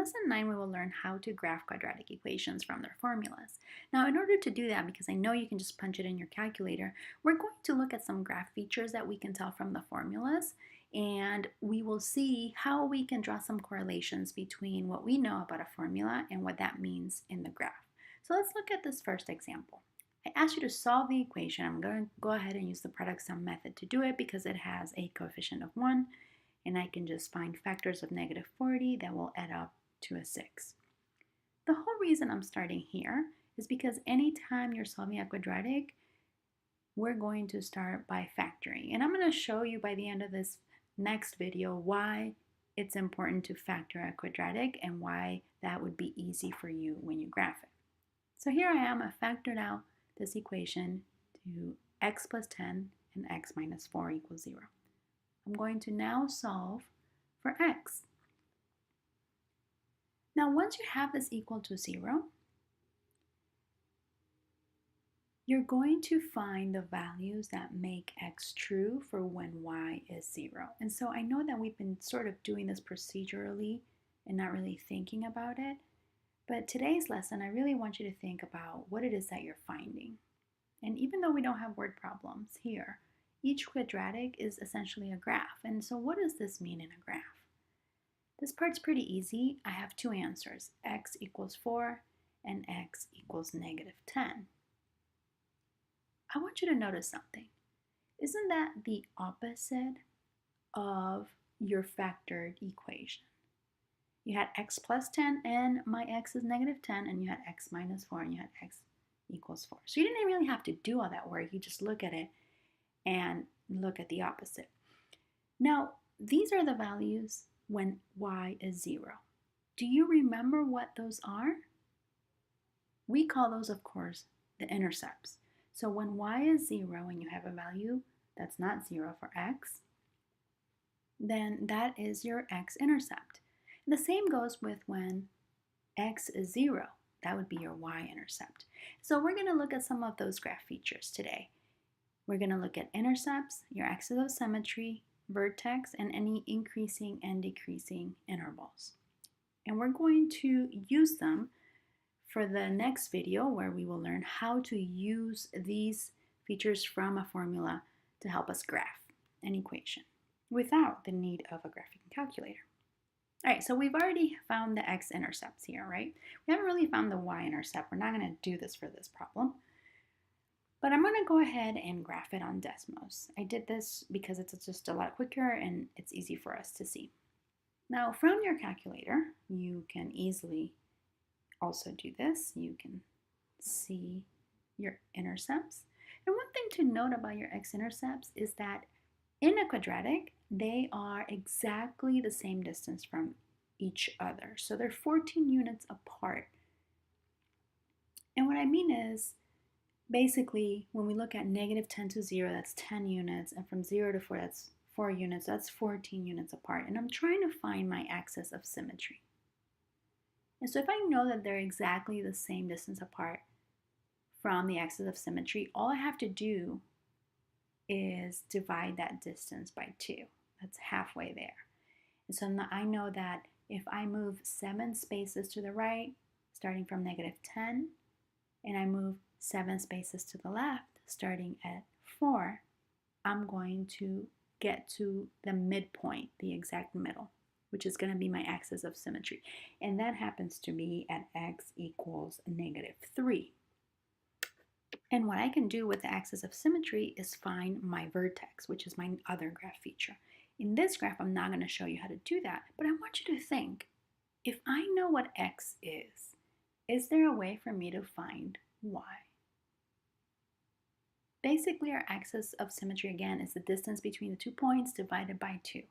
lesson 9, we will learn how to graph quadratic equations from their formulas. Now, in order to do that, because I know you can just punch it in your calculator, we're going to look at some graph features that we can tell from the formulas, and we will see how we can draw some correlations between what we know about a formula and what that means in the graph. So let's look at this first example. I asked you to solve the equation. I'm going to go ahead and use the product sum method to do it because it has a coefficient of 1. And I can just find factors of negative 40 that will add up to a 6. The whole reason I'm starting here is because anytime you're solving a quadratic, we're going to start by factoring. And I'm going to show you by the end of this next video why it's important to factor a quadratic and why that would be easy for you when you graph it. So here I am, I factored out this equation to x plus 10 and x minus 4 equals 0. I'm going to now solve for x. Now, once you have this equal to 0, you're going to find the values that make x true for when y is 0. And so I know that we've been sort of doing this procedurally and not really thinking about it, but today's lesson, I really want you to think about what it is that you're finding. And even though we don't have word problems here, each quadratic is essentially a graph. And so what does this mean in a graph? This part's pretty easy. I have two answers, x equals 4 and x equals negative 10. I want you to notice something. Isn't that the opposite of your factored equation? You had x plus 10 and my x is negative 10, and you had x minus 4 and you had x equals 4. So you didn't really have to do all that work. You just look at it and look at the opposite. Now, these are the values when y is 0. Do you remember what those are? We call those, of course, the intercepts. So when y is 0 and you have a value that's not 0 for x, then that is your x-intercept. The same goes with when x is 0. That would be your y-intercept. So we're going to look at some of those graph features today. We're going to look at intercepts, your axis of symmetry, vertex, and any increasing and decreasing intervals. And we're going to use them for the next video where we will learn how to use these features from a formula to help us graph an equation without the need of a graphing calculator. All right, so we've already found the x-intercepts here, right? We haven't really found the y-intercept. We're not going to do this for this problem. But I'm going to go ahead and graph it on Desmos. I did this because it's just a lot quicker and it's easy for us to see. Now, from your calculator, you can easily also do this. You can see your intercepts. And one thing to note about your x-intercepts is that in a quadratic, they are exactly the same distance from each other. So they're 14 units apart. And what I mean is, basically, when we look at negative 10 to 0, that's 10 units, and from 0 to 4, that's 4 units, that's 14 units apart. And I'm trying to find my axis of symmetry. And so if I know that they're exactly the same distance apart from the axis of symmetry, all I have to do is divide that distance by 2. That's halfway there. And so now I know that if I move 7 spaces to the right, starting from negative 10, and I move 7 spaces to the left, starting at 4, I'm going to get to the midpoint, the exact middle, which is going to be my axis of symmetry. And that happens to be at x equals negative 3. And what I can do with the axis of symmetry is find my vertex, which is my other graph feature. In this graph, I'm not going to show you how to do that, but I want you to think, if I know what x is there a way for me to find y? Basically, our axis of symmetry, again, is the distance between the 2 points divided by 2.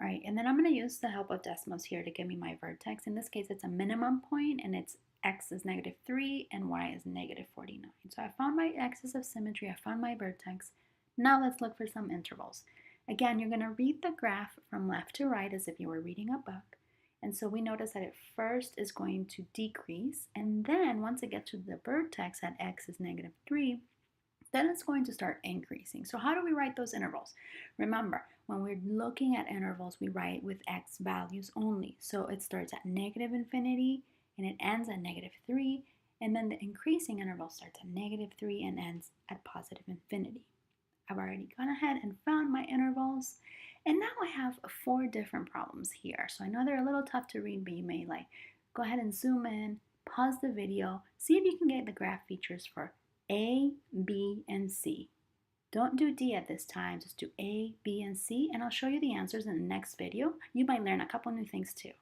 All right, and then I'm going to use the help of Desmos here to give me my vertex. In this case, it's a minimum point, and it's x is negative 3 and y is negative 49. So I found my axis of symmetry, I found my vertex. Now let's look for some intervals. Again, you're going to read the graph from left to right as if you were reading a book. And so we notice that it first is going to decrease, and then once it gets to the vertex at x is negative 3, then it's going to start increasing. So how do we write those intervals? Remember, when we're looking at intervals, we write with x values only. So it starts at negative infinity and it ends at negative 3, and then the increasing interval starts at negative 3 and ends at positive infinity. I've already gone ahead and found my intervals, and now I have 4 different problems here. So I know they're a little tough to read, but you may go ahead and zoom in, pause the video, see if you can get the graph features for A, B, and C. Don't do D at this time, just do A, B, and C, and I'll show you the answers in the next video. You might learn a couple new things too.